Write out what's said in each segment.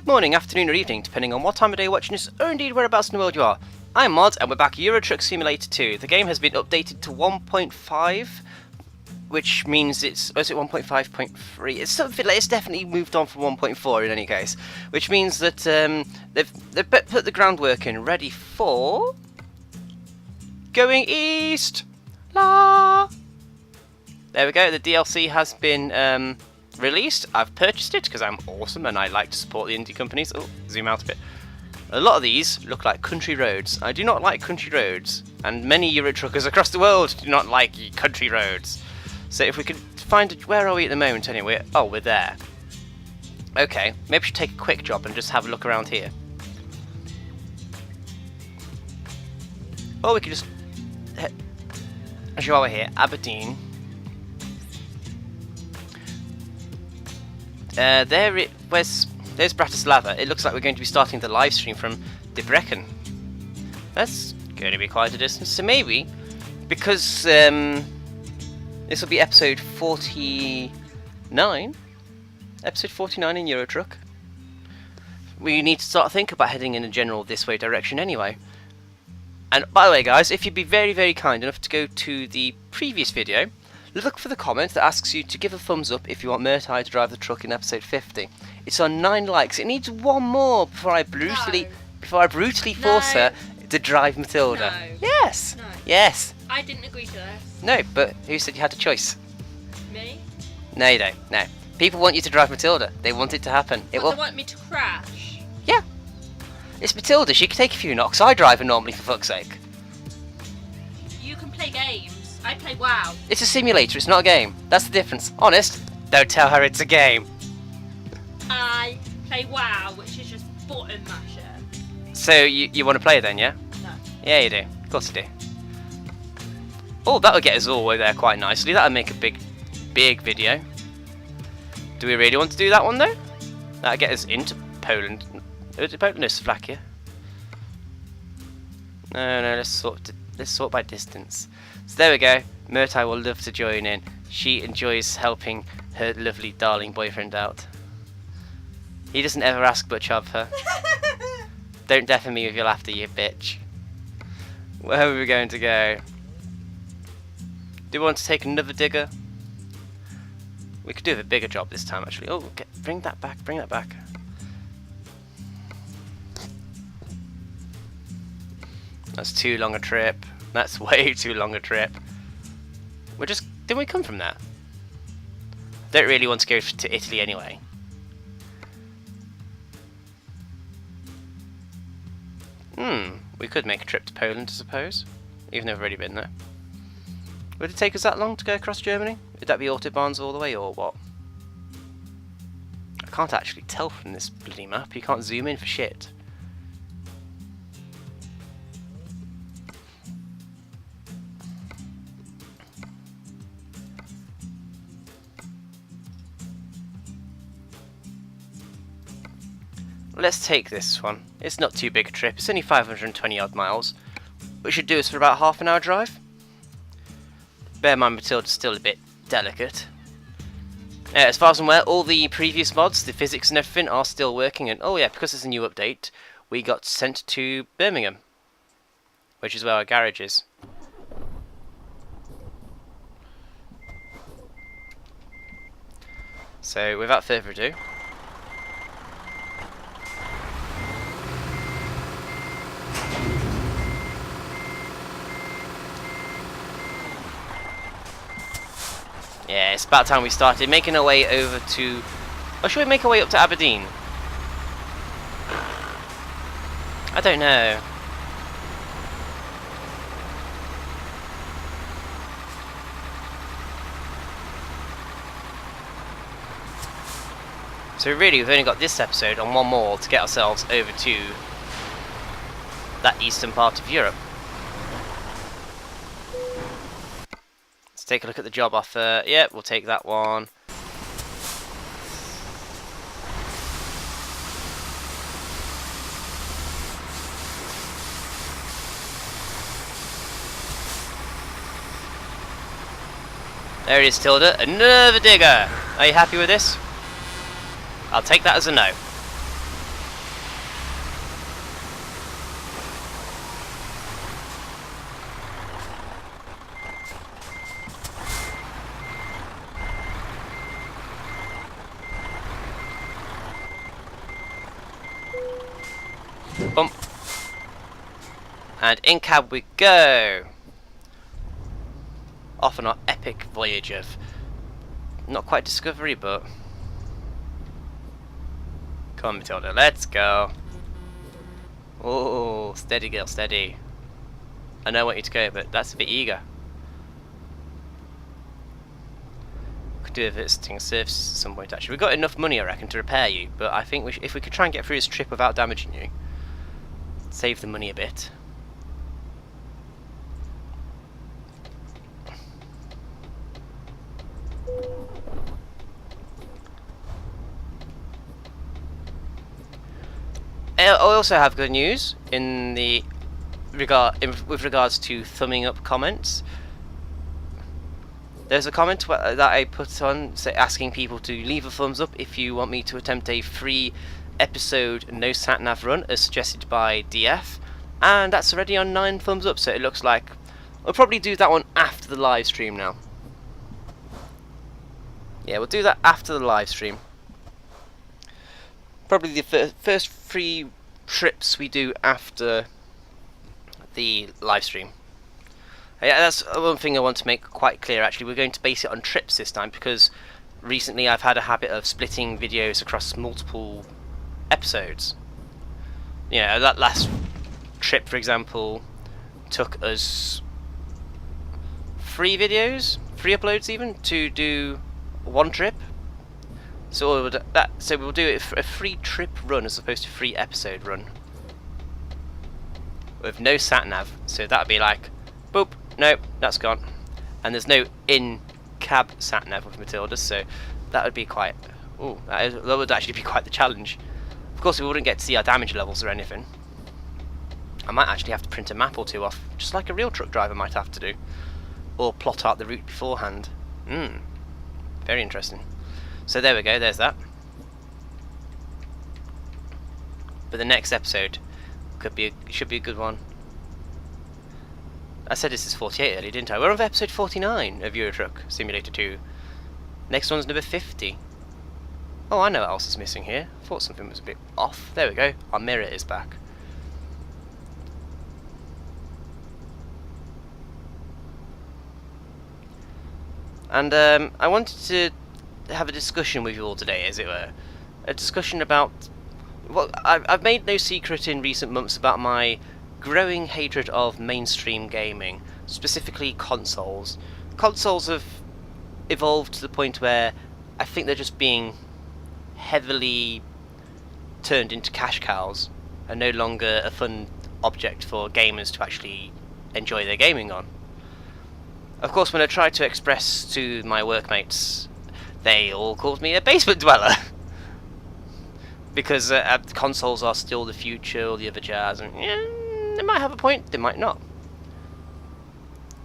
morning, afternoon or evening, depending on what time of day you're watching this, or indeed whereabouts in the world you are. I'm MoD, and we're back at Euro Truck Simulator 2. The game has been updated to 1.5, which means it's... oh, is it 1.5.3? It's something like... it's definitely moved on from 1.4 in any case. Which means that they've put the groundwork in, ready for... going east! La! There we go, the DLC has been released. I've purchased it because I'm awesome and I like to support the indie companies. Oh, zoom out a bit. A lot of these look like country roads. I do not like country roads, and many Euro truckers across the world do not like country roads. So if we could find... where are we at the moment anyway? Oh, we're there. Okay, maybe we should take a quick job and just have a look around here. Or we could just... while we're here, Aberdeen. There's Bratislava. It looks like we're going to be starting the live stream from Debrecen. That's going to be quite a distance. So maybe, because this will be episode 49, episode 49 in Euro Truck, we need to start thinking about heading in a general this way direction anyway. And by the way, guys, if you'd be very, very kind enough to go to the previous video, look for the comment that asks you to give a thumbs up if you want Murtai to drive the truck in episode 50. It's on 9 likes. It needs one more before I brutally force her to drive Matilda. No. Yes. No. Yes. I didn't agree to this. No, but who said you had a choice? Me? No, you don't. No. People want you to drive Matilda. They want it to happen. But they want me to crash. Yeah. It's Matilda. She can take a few knocks. I drive her normally, for fuck's sake. You can play games. I play WoW. It's a simulator. It's not a game. That's the difference. Honest. Don't tell her it's a game. I play WoW, which is just button masher. So you want to play then, yeah? No. Yeah, you do. Of course you do. Oh, that'll get us all there quite nicely. That'll make a big video. Do we really want to do that one though? That'll get us into Poland. Is it Poland or Slovakia? No, let's sort by distance. So there we go. Murtai will love to join in. She enjoys helping her lovely darling boyfriend out. He doesn't ever ask much of her. Don't deafen me with your laughter, you bitch. Where are we going to go? Do we want to take another digger? We could do a bigger job this time, actually. Oh, bring that back, bring that back. That's too long a trip. That's way too long a trip. Didn't we come from there? Don't really want to go to Italy anyway. We could make a trip to Poland, I suppose. Even though we've already been there. Would it take us that long to go across Germany? Would that be autobahns all the way, or what? I can't actually tell from this bloody map. You can't zoom in for shit. Let's take this one. It's not too big a trip. It's only 520 odd miles, which should do us for about half an hour drive. Bear in mind Matilda's still a bit delicate. As far as I'm aware, all the previous mods, the physics and everything, are still working. And oh yeah, because there's a new update, we got sent to Birmingham, which is where our garage is. So without further ado, yeah, it's about time we started making our way over to... or should we make our way up to Aberdeen? I don't know. So really, we've only got this episode and one more to get ourselves over to that eastern part of Europe. Take a look at the job offer. Yep, we'll take that one. There it is, Tilda. Another digger. Are you happy with this? I'll take that as a no. And in cab we go! Off on our epic voyage of, not quite discovery, but... Come on, Matilda, let's go! Oh, steady girl, steady. I know I want you to go, but that's a bit eager. Could do a visiting service at some point, actually. We've got enough money, I reckon, to repair you, but I think if we could try and get through this trip without damaging you, save the money a bit. I also have good news with regards to thumbing up comments. There's a comment that I put on asking people to leave a thumbs up if you want me to attempt a free episode no sat-nav run as suggested by DF, and that's already on 9 thumbs up, so it looks like I'll probably do that one after the live stream now. Yeah, we'll do that after the live stream. Probably the first 3 trips we do after the live stream. Yeah, that's one thing I want to make quite clear actually. We're going to base it on trips this time because recently I've had a habit of splitting videos across multiple episodes. You know, that last trip, for example, took us 3 videos, 3 uploads even, to do one trip. So we'll do it for a free trip run as opposed to free episode run with no sat nav. So that'd be like, boop, nope, that's gone, and there's no in-cab sat nav with Matilda. So that would be quite. Ooh, that would actually be quite the challenge. Of course, we wouldn't get to see our damage levels or anything. I might actually have to print a map or 2 off, just like a real truck driver might have to do, or plot out the route beforehand. Very interesting. So there we go, there's that. But the next episode should be a good one. I said this is 48 earlier, didn't I? We're on episode 49 of Euro Truck Simulator 2. Next one's number 50. Oh, I know what else is missing here. I thought something was a bit off. There we go, our mirror is back. And I wanted to have a discussion with you all today, as it were. A discussion about... Well, I've made no secret in recent months about my growing hatred of mainstream gaming, specifically consoles. Consoles have evolved to the point where I think they're just being heavily turned into cash cows and no longer a fun object for gamers to actually enjoy their gaming on. Of course, when I tried to express to my workmates, they all called me a basement dweller. Because consoles are still the future, all the other jazz, and yeah, they might have a point, they might not.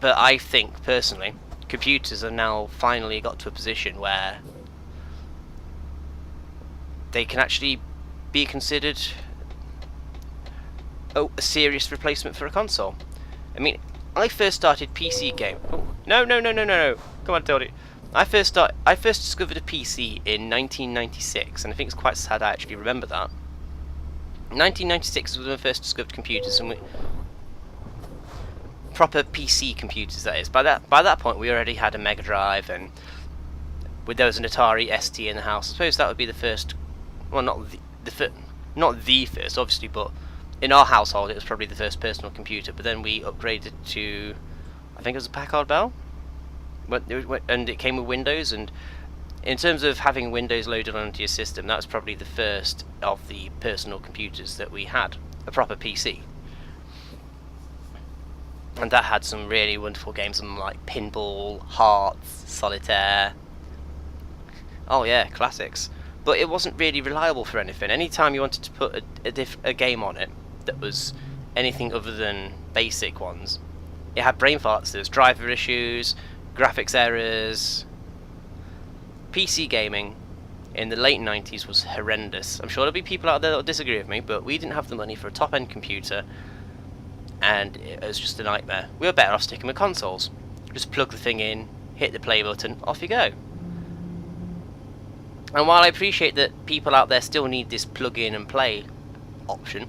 But I think, personally, computers have now finally got to a position where they can actually be considered a serious replacement for a console. I mean, I first started PC game. Oh, no! Come on, Tildy. I first discovered a PC in 1996, and I think it's quite sad I actually remember that. 1996 was when I first discovered computers, and proper PC computers, that is. By that point, we already had a Mega Drive, and there was an Atari ST in the house. I suppose that would be the first. Well, not the first, obviously, but in our household, it was probably the first personal computer. But then we upgraded to, I think it was a Packard Bell. And it came with Windows, and in terms of having Windows loaded onto your system, that was probably the first of the personal computers that we had, a proper PC. And that had some really wonderful games like Pinball, Hearts, Solitaire. Oh yeah, classics. But it wasn't really reliable for anything. Anytime you wanted to put a game on it that was anything other than basic ones, it had brain farts. There was driver issues, graphics errors. PC gaming in the late 90s was horrendous. I'm sure there'll be people out there that'll disagree with me, but we didn't have the money for a top-end computer, and it was just a nightmare. We were better off sticking with consoles. Just plug the thing in, hit the play button, off you go. And while I appreciate that people out there still need this plug in and play option,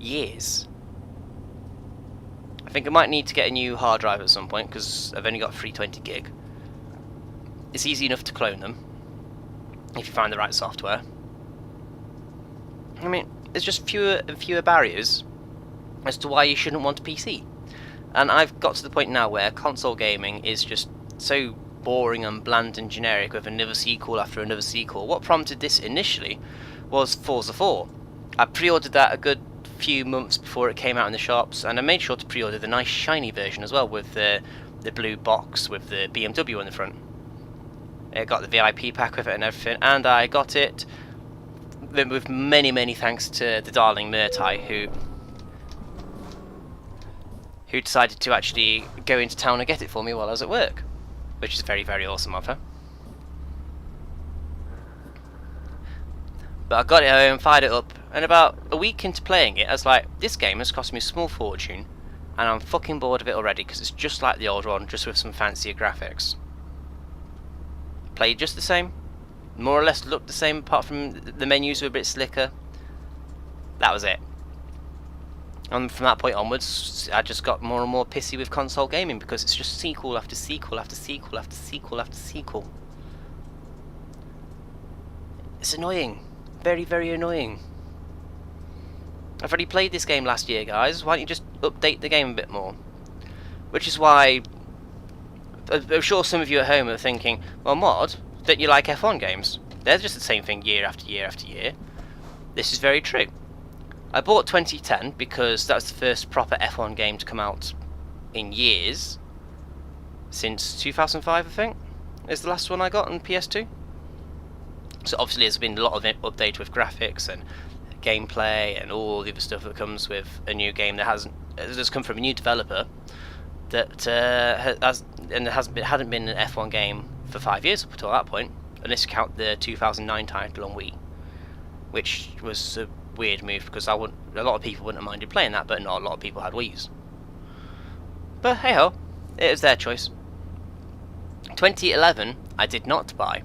years. I think I might need to get a new hard drive at some point because I've only got 320 gig. It's easy enough to clone them if you find the right software. I mean, there's just fewer and fewer barriers as to why you shouldn't want a PC. And I've got to the point now where console gaming is just so boring and bland and generic with another sequel after another sequel. What prompted this initially was Forza 4. I pre-ordered that a good few months before it came out in the shops, and I made sure to pre-order the nice shiny version as well with the blue box with the BMW on the front. It got the VIP pack with it and everything, and I got it with many thanks to the darling Murtai who decided to actually go into town and get it for me while I was at work, which is very awesome of her. But I got it home, fired it up, and about a week into playing it, I was like, this game has cost me a small fortune, and I'm fucking bored of it already because it's just like the old one, just with some fancier graphics. Played just the same, more or less looked the same apart from the menus were a bit slicker. That was it. And from that point onwards, I just got more and more pissy with console gaming because it's just sequel after sequel after sequel after sequel after sequel. It's annoying. Very annoying. I've already played this game last year, guys. Why don't you just update the game a bit more? Which is why I'm sure some of you at home are thinking, well, Mod, don't you like F1 games? They're just the same thing year after year after year. This is very true. I bought 2010 because that's the first proper F1 game to come out in years. Since 2005, I think, is the last one I got on PS2. So obviously there's been a lot of update with graphics and gameplay and all the other stuff that comes with a new game that has come from a new developer that hadn't been an F1 game for 5 years up until that point, unless you count the 2009 title on Wii, which was a weird move because a lot of people wouldn't have minded playing that, but not a lot of people had Wii's. But hey ho, it was their choice. 2011 I did not buy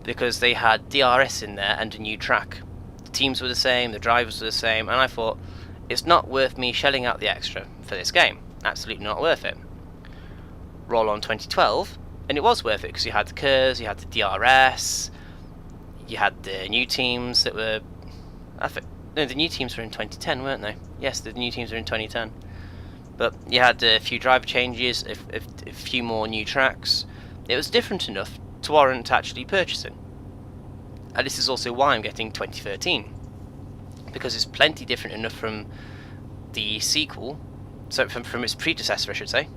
because they had DRS in there and a new track. The teams were the same, the drivers were the same, and I thought it's not worth me shelling out the extra for this game. Absolutely not worth it. Roll on 2012, and it was worth it because you had the Kers, you had the DRS, you had the new teams that were. No, the new teams were in 2010, weren't they? Yes, the new teams were in 2010. But you had a few driver changes, a few more new tracks. It was different enough to warrant actually purchasing. And this is also why I'm getting 2013, because it's plenty different enough from the sequel, so from its predecessor, I should say,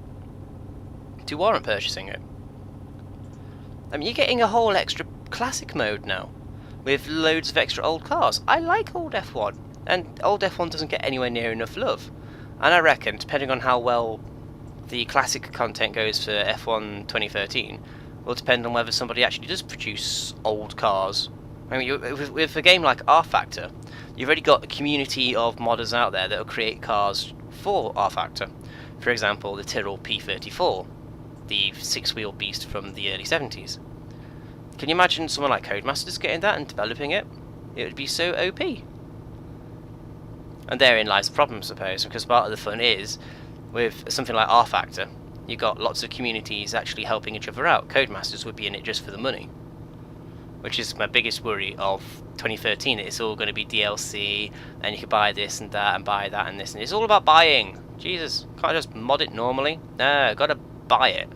to warrant purchasing it. I mean, you're getting a whole extra classic mode now, with loads of extra old cars. I like old F1, and old F1 doesn't get anywhere near enough love. And I reckon, depending on how well the classic content goes for F1 2013, will depend on whether somebody actually does produce old cars. I mean, with a game like R Factor, you've already got a community of modders out there that will create cars for R Factor. For example, the Tyrrell P34, the six-wheel beast from the early 70s. Can you imagine someone like Codemasters getting that and developing it? It would be so OP. And therein lies the problem, I suppose, because part of the fun is, with something like R Factor, you've got lots of communities actually helping each other out. Codemasters would be in it just for the money, which is my biggest worry of 2013. It's all going to be DLC, and you can buy this and that, and buy that and this, and it's all about buying. Jesus, can't I just mod it normally? No, gotta buy it.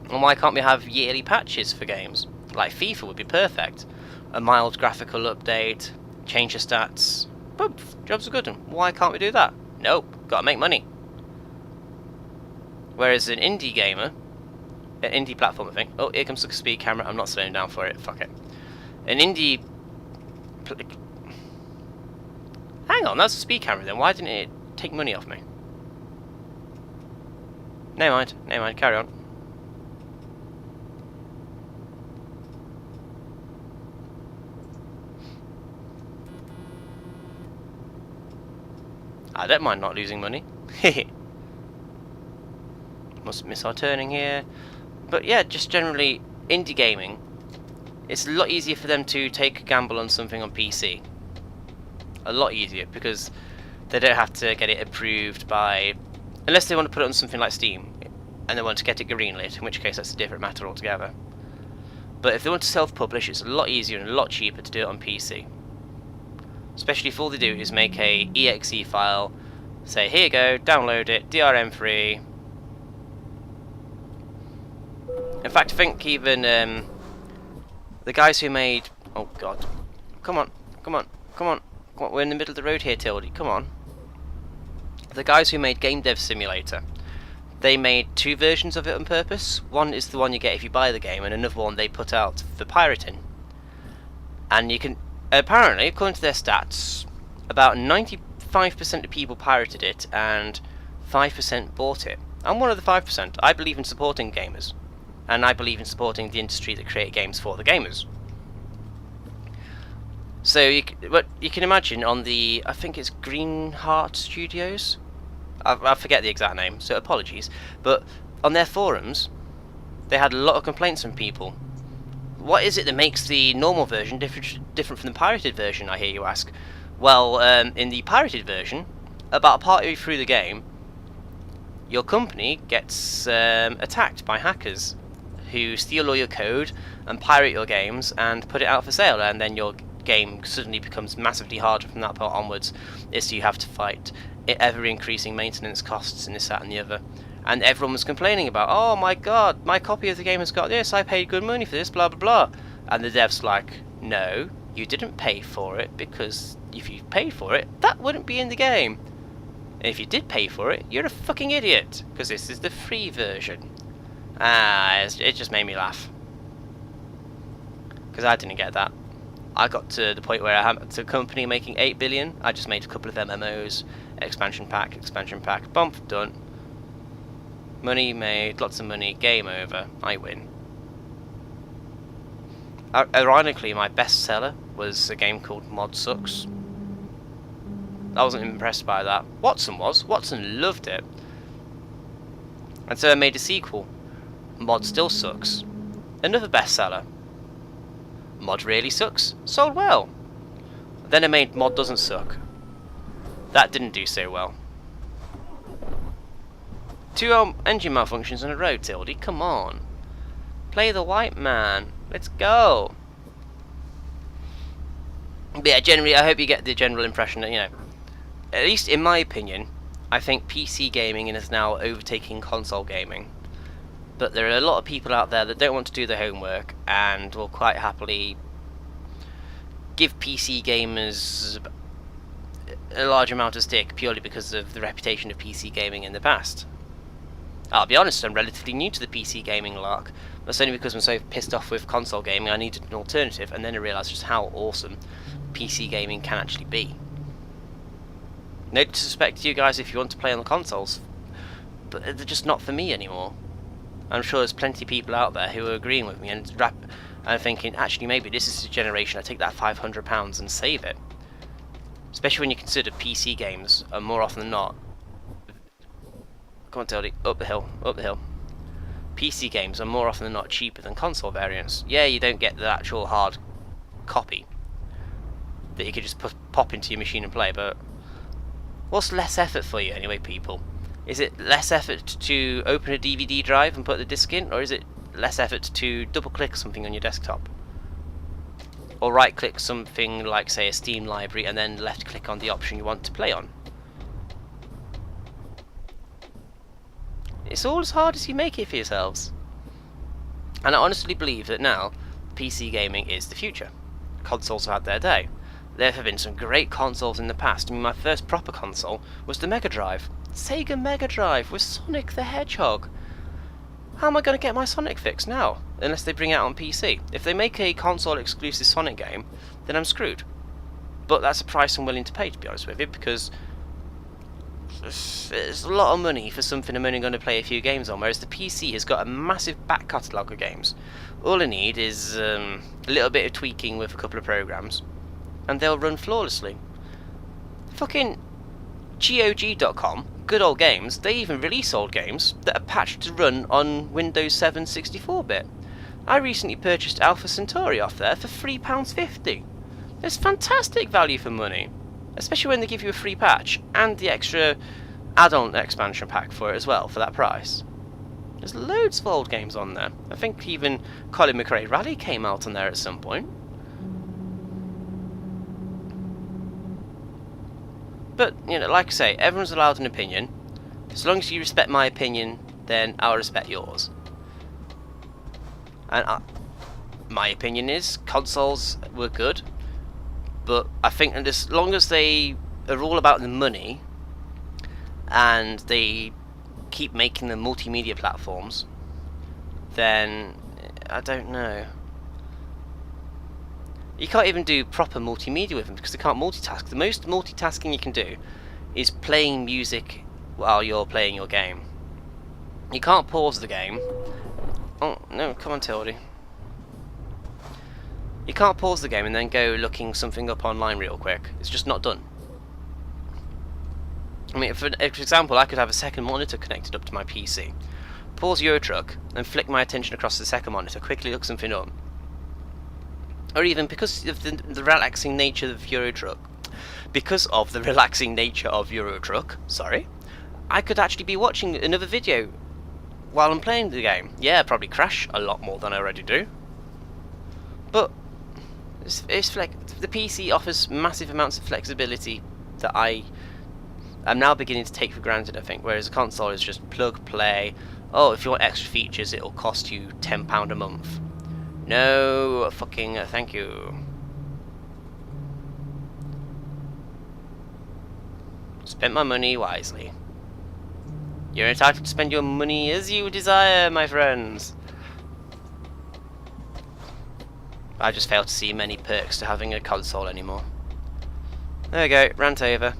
And why can't we have yearly patches for games? Like FIFA would be perfect. A mild graphical update, change the stats, boom, jobs are good. And why can't we do that? Nope, gotta make money. Whereas an indie gamer, an indie platform, I think. Oh, here comes the speed camera. I'm not slowing down for it. Fuck it. An indie. Hang on, that's a speed camera then. Why didn't it take money off me? Never mind. Carry on. I don't mind not losing money. Must miss our turning here. But yeah, just generally, indie gaming, it's a lot easier for them to take a gamble on something on PC. A lot easier, because they don't have to get it approved by... Unless they want to put it on something like Steam, and they want to get it greenlit, in which case that's a different matter altogether. But if they want to self-publish, it's a lot easier and a lot cheaper to do it on PC. Especially if all they do is make a exe file, say, here you go, download it, DRM free. In fact, I think even the guys who made... Oh god. Come on, come on, come on. Come on. We're in the middle of the road here, Tildy. Come on. The guys who made Game Dev Simulator, they made 2 versions of it on purpose. One is the one you get if you buy the game, and another one they put out for pirating. And you can... Apparently, according to their stats, about 95% of people pirated it, and 5% bought it. I'm one of the 5%. I believe in supporting gamers. And I believe in supporting the industry that create games for the gamers. So, you can imagine on the... I think it's Green Heart Studios? I forget the exact name, so apologies. But on their forums, they had a lot of complaints from people. What is it that makes the normal version different from the pirated version, I hear you ask? Well, in the pirated version, about partway through the game, your company gets attacked by hackers who steal all your code and pirate your games and put it out for sale, and then your game suddenly becomes massively harder from that point onwards. Is you have to fight ever-increasing maintenance costs and this, that and the other. And everyone was complaining about, oh my god, my copy of the game has got this, I paid good money for this, blah blah blah. And the dev's like, no, you didn't pay for it, because if you paid for it, that wouldn't be in the game. And if you did pay for it, you're a fucking idiot, because this is the free version. It just made me laugh. Because I didn't get that. I got to the point where I had a company making 8 billion, I just made a couple of MMOs, expansion pack, bump, done. Money made, lots of money, game over, I win. Ironically, my best seller was a game called MoD Sucks. I wasn't impressed by that. Watson was. Watson loved it. And so I made a sequel. MoD Still Sucks. Another bestseller. MoD Really Sucks. Sold well. Then I made MoD Doesn't Suck. That didn't do so well. 2 engine malfunctions on a road, Tildy. Come on. Play the white man. Let's go. But yeah, generally, I hope you get the general impression that, you know, at least in my opinion, I think PC gaming is now overtaking console gaming. But there are a lot of people out there that don't want to do their homework and will quite happily give PC gamers a large amount of stick purely because of the reputation of PC gaming in the past. I'll be honest, I'm relatively new to the PC gaming lark. That's only because I'm so pissed off with console gaming I needed an alternative, and then I realised just how awesome PC gaming can actually be. No disrespect to you guys if you want to play on the consoles, but they're just not for me anymore. I'm sure there's plenty of people out there who are agreeing with me and thinking, actually maybe this is the generation I take that £500 and save it. Especially when you consider PC games are more often than not... Come on, Tildy, up the hill, up the hill. PC games are more often than not cheaper than console variants. Yeah, you don't get the actual hard copy that you could just pop into your machine and play, but what's less effort for you anyway, people? Is it less effort to open a DVD drive and put the disc in, or is it less effort to double click something on your desktop? Or right click something like, say, a Steam library and then left click on the option you want to play on? It's all as hard as you make it for yourselves. And I honestly believe that now PC gaming is the future. Consoles have had their day. There have been some great consoles in the past. I mean, my first proper console was the Mega Drive. Sega Mega Drive with Sonic the Hedgehog. How am I going to get my Sonic fix now? Unless they bring it out on PC. If they make a console exclusive Sonic game, then I'm screwed. But that's a price I'm willing to pay, to be honest with you, because it's a lot of money for something I'm only going to play a few games on, whereas the PC has got a massive back catalogue of games. All I need is a little bit of tweaking with a couple of programs, and they'll run flawlessly. Fucking GOG.com, good old games, they even release old games that are patched to run on Windows 7 64-bit. I recently purchased Alpha Centauri off there for £3.50. It's fantastic value for money. especially when they give you a free patch and the extra add-on expansion pack for it as well for that price. There's loads of old games on there. I think even Colin McRae Rally came out on there at some point. But, you know, like I say, everyone's allowed an opinion. As long as you respect my opinion, then I'll respect yours. And my opinion is, consoles were good, but I think that as long as they are all about the money, and they keep making them multimedia platforms, then I don't know. You can't even do proper multimedia with them because they can't multitask. The most multitasking you can do is playing music while you're playing your game. You can't pause the game. Oh, no, come on, Tildy. You can't pause the game and then go looking something up online real quick. It's just not done. I mean, for example, I could have a second monitor connected up to my PC, pause Euro Truck, and flick my attention across the second monitor, quickly look something up. Or even, because of the relaxing nature of Euro Truck, sorry, I could actually be watching another video while I'm playing the game. Yeah, probably crash a lot more than I already do. But it's like the PC offers massive amounts of flexibility that I'm now beginning to take for granted, I think, whereas a console is just plug, play. Oh, if you want extra features, it'll cost you £10 a month. No fucking thank you. Spend my money wisely. You're entitled to spend your money as you desire, my friends. I just fail to see many perks to having a console anymore. There we go, rant over.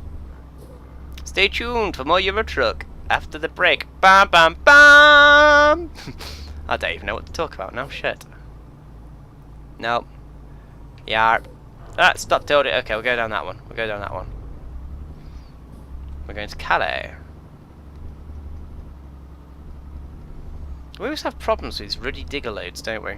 Stay tuned for more Euro Truck after the break. Bam, bam, bam! I don't even know what to talk about now, shit. No. Yeah. Ah, stop Tildy. Okay, we'll go down that one. We'll go down that one. We're going to Calais. We always have problems with these ruddy digger loads, don't we?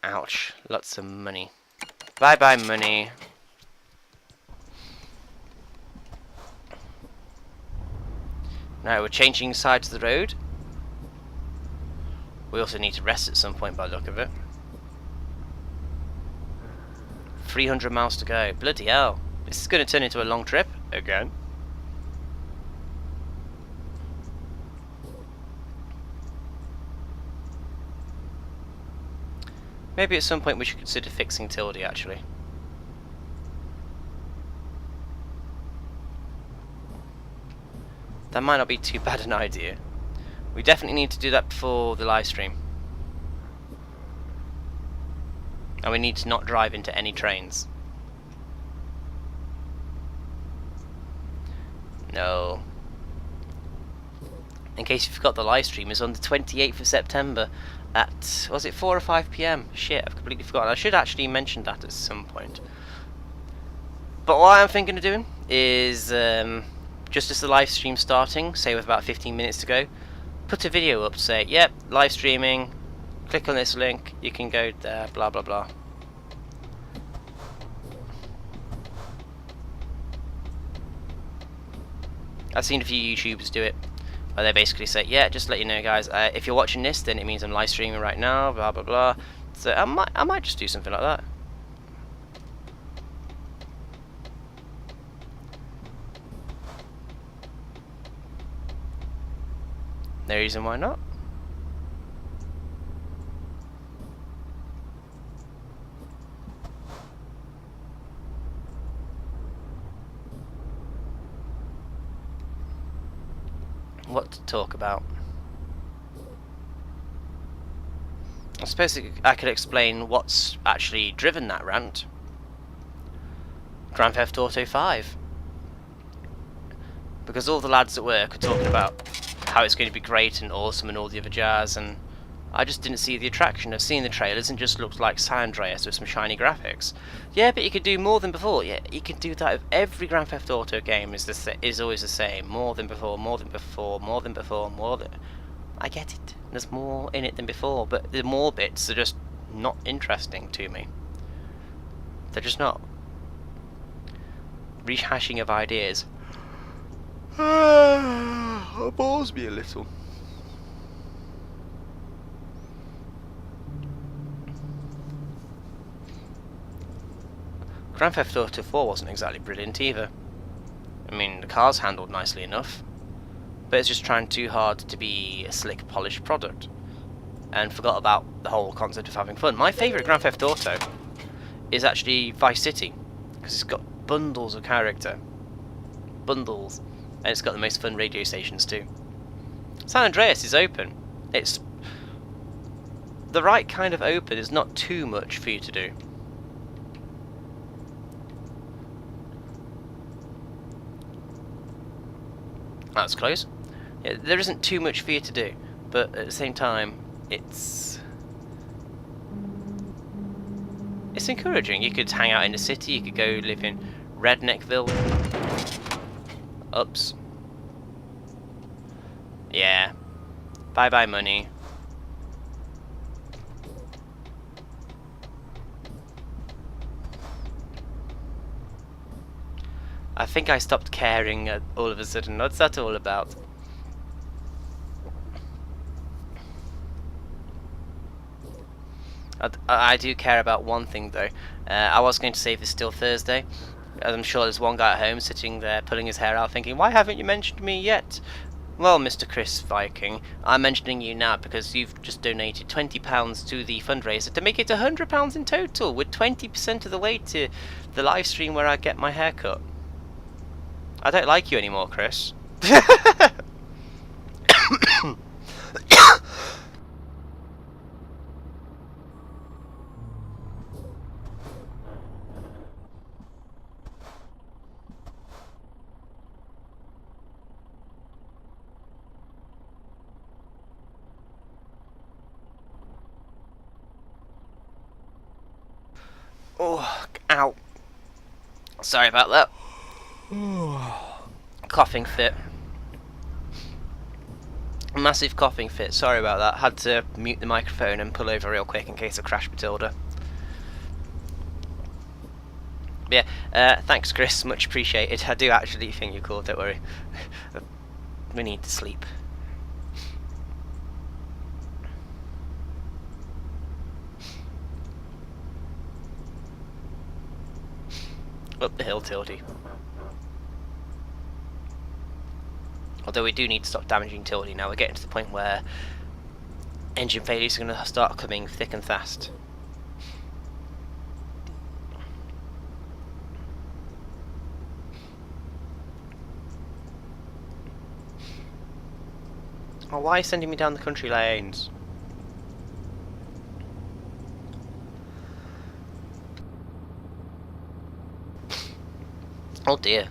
Ouch, lots of money. Bye bye money. Now we're changing sides of the road. We also need to rest at some point by the look of it. 300 miles to go. Bloody hell. This is going to turn into a long trip again. Maybe at some point we should consider fixing Tildy, actually. That might not be too bad an idea. We definitely need to do that before the live stream. And we need to not drive into any trains. No. In case you forgot, the live stream is on the 28th of September at, was it 4 or 5 PM? Shit, I've completely forgotten. I should actually mention that at some point. But what I'm thinking of doing is, just as the live stream's starting, say with about 15 minutes to go, put a video up, say, yep, live streaming, click on this link, you can go there, blah blah blah. I've seen a few YouTubers do it, where they basically say, yeah, just to let you know guys, if you're watching this, then it means I'm live streaming right now, blah blah blah. So I might just do something like that. No reason why not. What to talk about? I suppose I could explain what's actually driven that rant. Grand Theft Auto 5. Because all the lads at work are talking about how it's going to be great and awesome and all the other jazz, and I just didn't see the attraction of seeing the trailers and just looked like San Andreas with some shiny graphics. Yeah, but you could do more than before. Yeah, you can do that with every Grand Theft Auto game. Is always the same. More than before. More than before. More than before. More than. I get it. There's more in it than before, but the more bits are just not interesting to me. They're just not. Rehashing of ideas bores me a little. Grand Theft Auto 4 wasn't exactly brilliant either. I mean, the car's handled nicely enough, but it's just trying too hard to be a slick, polished product, and forgot about the whole concept of having fun. My favourite Grand Theft Auto is actually Vice City, because it's got bundles of character. Bundles. And it's got the most fun radio stations too. San Andreas is open. It's the right kind of open. It's not too much for you to do. That's close. Yeah, there isn't too much for you to do, but at the same time, it's encouraging. You could hang out in the city. You could go live in Redneckville. Oops. Yeah. Bye bye money. I think I stopped caring all of a sudden. What's that all about? I do care about one thing though. I was going to save this till Thursday. As I'm sure there's one guy at home sitting there pulling his hair out thinking, why haven't you mentioned me yet? Well, Mr. Chris Viking, I'm mentioning you now because you've just donated £20 to the fundraiser to make it £100 in total, with 20% of the way to the live stream where I get my hair cut. I don't like you anymore, Chris. Oh, ow. Sorry about that. Coughing fit. Massive coughing fit. Sorry about that. Had to mute the microphone and pull over real quick in case I crash Matilda. Yeah, thanks Chris, much appreciated. I do actually think you're cool, don't worry. We need to sleep. Up the hill, Tildy. Although we do need to stop damaging Tildy now. We're getting to the point where engine failures are going to start coming thick and fast. Oh, why are you sending me down the country lanes? Oh dear.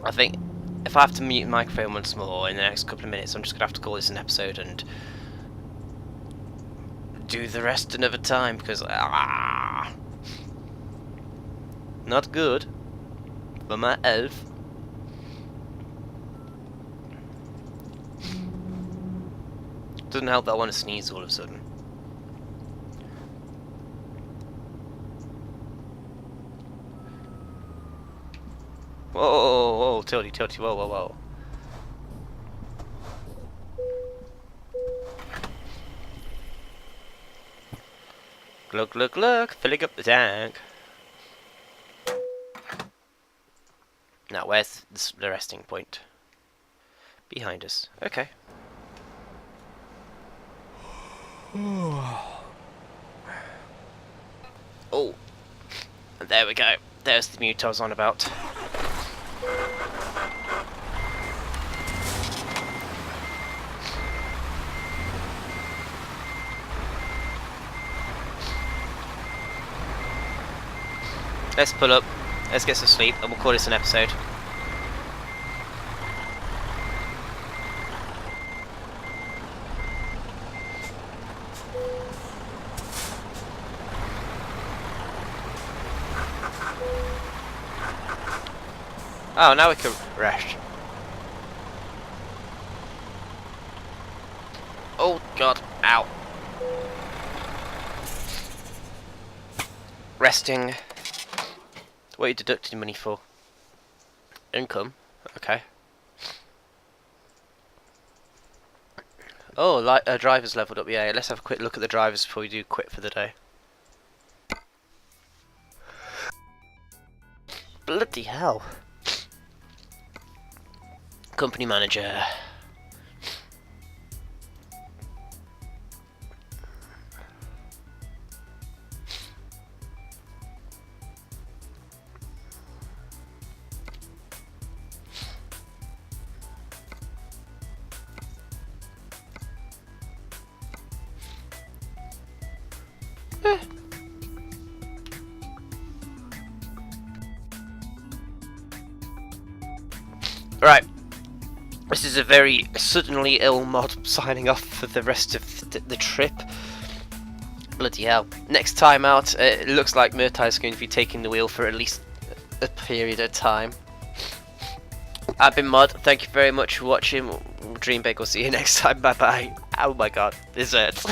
I think if I have to mute the microphone once more in the next couple of minutes, I'm just going to have to call this an episode and do the rest another time, because not good for my health. Doesn't help that I want to sneeze all of a sudden. Whoa, whoa, whoa, tilty, tilty, whoa, whoa, whoa. Look, look, look, filling up the tank. Now, where's the resting point? Behind us. Okay. Oh, there we go. There's the mute I was on about. Let's pull up. Let's get some sleep, and we'll call this an episode. Oh, now we can rest. Oh god, ow. Resting. What are you deducting money for? Income? Okay. Oh, drivers leveled up, yeah. Let's have a quick look at the drivers before we do quit for the day. Bloody hell. Company manager. Right. This is a very suddenly ill mod signing off for the rest of the trip. Bloody hell. Next time out, it looks like Murtai is going to be taking the wheel for at least a period of time. I've been Mod. Thank you very much for watching. Dream big. We'll see you next time. Bye bye. Oh my god. This hurts.